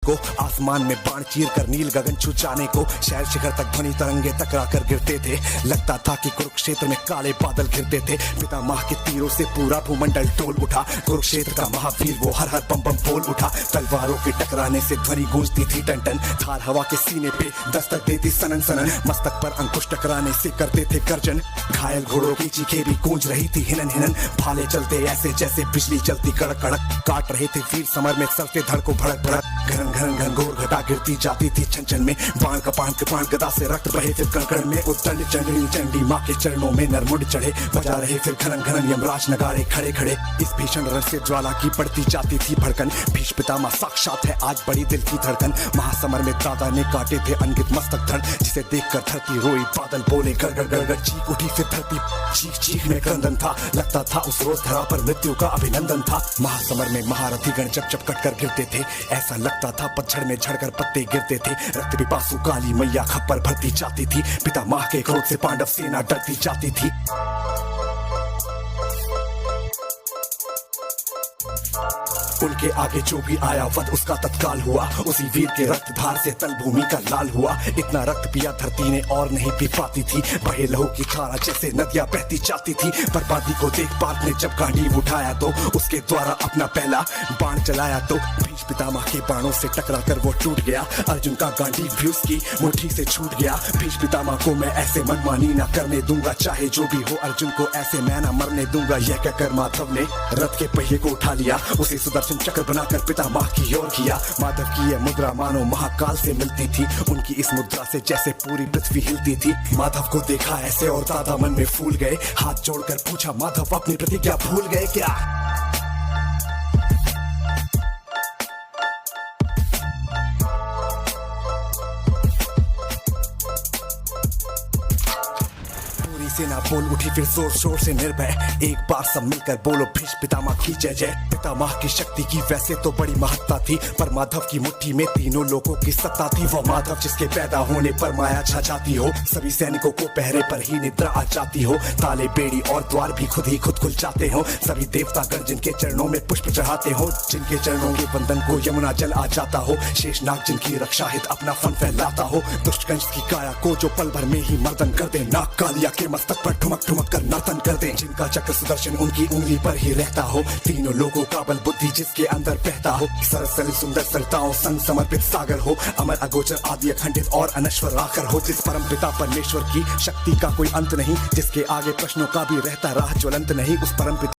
को, आसमान में बाण चीर कर नील गगन छू जाने को, शहर शिखर तक ध्वनि तरंगे टकरा कर गिरते थे। लगता था कि कुरुक्षेत्र में काले बादल घिरते थे। पितामह के तीरों से पूरा भूमंडल डोल उठा। कुरुक्षेत्र का महावीर वो हर हर बम बम बोल उठा। तलवारों के टकराने से ध्वनि गूंजती थी टन टन। धार हवा के सीने पे दस्तक देती सनन सनन। मस्तक पर अंकुश टकराने से करते थे गर्जन। घायल घोड़ों की चीखें भी गूंज रही थी हिनन हिनन। भाले चलते ऐसे जैसे बिजली चलती कड़क कड़क। काट रहे थे वीर समर में सर से धड़ को भड़क भड़क। घरन घरन घनघोर घटा गिरती जाती थी छन छन में। बाण कपाण गदा से रक्त बहे फिर कण में। उद्दंड चंडी चंडी माँ के चरणों में नरमुंड चढ़े। बजा रहे फिर घरन घरन यमराज नगाड़े खड़े खड़े। इस भीषण रण से ज्वाला की बढ़ती जाती थी भड़कन। भीष्म पितामह साक्षात है आज बड़ी दिल की धड़कन। महासमर में दादा ने काटे थे अनगित मस्तक धड़। जिसे देखकर धरती रोई बादल बोले गड़ गड़ गड़ गड़। चीख उठी फिर धरती चीख चीख में क्रंदन था। लगता था उस रोज धरा पर मृत्यु का अभिनंदन था। महासमर में महारथी गण चप चप कट कर गिरते थे। ऐसा लगता था पतझड़ में झड़कर पत्ते गिरते थे। रक्त पिपासु काली मैया खप्पर भरती जाती थी। पितामह के क्रोध से पांडव सेना डरती जाती थी। उनके आगे जो भी आया वध उसका तत्काल हुआ। उसी वीर के रक्त धार से तल भूमि का लाल हुआ। इतना रक्त पिया धरती ने और नहीं पी पाती थी। बहे लहू की धारा जैसे नदियां बहती जाती थी। बर्बादी को देख पार्थ ने जब गांडीव उठाया तो उसके द्वारा अपना पहला बाण चलाया तो भीष्म पितामह के बाणों से टकरा कर वो टूट गया। अर्जुन का गांडीव भी उसकी मुट्ठी से छूट गया। भीष्म पितामह को मैं ऐसे मनमानी ना करने दूंगा। चाहे जो भी हो अर्जुन को ऐसे मैं ना मरने दूंगा। यह कहकर माधव ने रथ के पहिए को उठा लिया। उसे सुदर्शन चक्र बनाकर पितामह की ओर किया। माधव की यह मुद्रा मानो महाकाल से मिलती थी। उनकी इस मुद्रा से जैसे पूरी पृथ्वी हिलती थी। माधव को देखा ऐसे और दादा मन में फूल गए। हाथ जोड़कर पूछा माधव अपनी प्रतिज्ञा भूल गए क्या? सेना बोल उठी फिर जोर शोर से निर्भय। एक बार सब मिलकर बोलो भीष्म पितामह की जय जय। पितामह की शक्ति की वैसे तो बड़ी महत्ता थी, पर माधव की मुट्ठी में तीनों लोगों की सत्ता थी। वो माधव जिसके पैदा होने पर माया छा जाती हो। सभी सैनिकों को पहरे पर ही निद्रा आ जाती हो। ताले बेड़ी और द्वार भी खुद ही खुद खुल जाते हो। सभी देवतागण जिनके चरणों में पुष्प चढ़ाते हो। जिनके चरणों के बंधन को यमुना जल आ जाता हो। शेषनाग जिनकी रक्षा हित अपना फन फैलाता हो। दुष्टकंस की काया को जो पल भर में ही मर्दन कर दे। नाग कालिया के मस्तक पर ठुमक ठुमक कर नर्तन कर दे। जिनका चक्र सुदर्शन उनकी उंगली पर ही रहता हो। तीनों लोगों का बल बुद्धि जिसके अंदर बहता हो। सरसरी सुंदर सरिताओं संग समर्पित सागर हो। अमर अगोचर आदि अखंडित और अनश्वर आकर हो। जिस परम पिता परमेश्वर की शक्ति का कोई अंत नहीं। जिसके आगे प्रश्नों का भी रहता राह ज्वलंत नहीं। उस परम पिता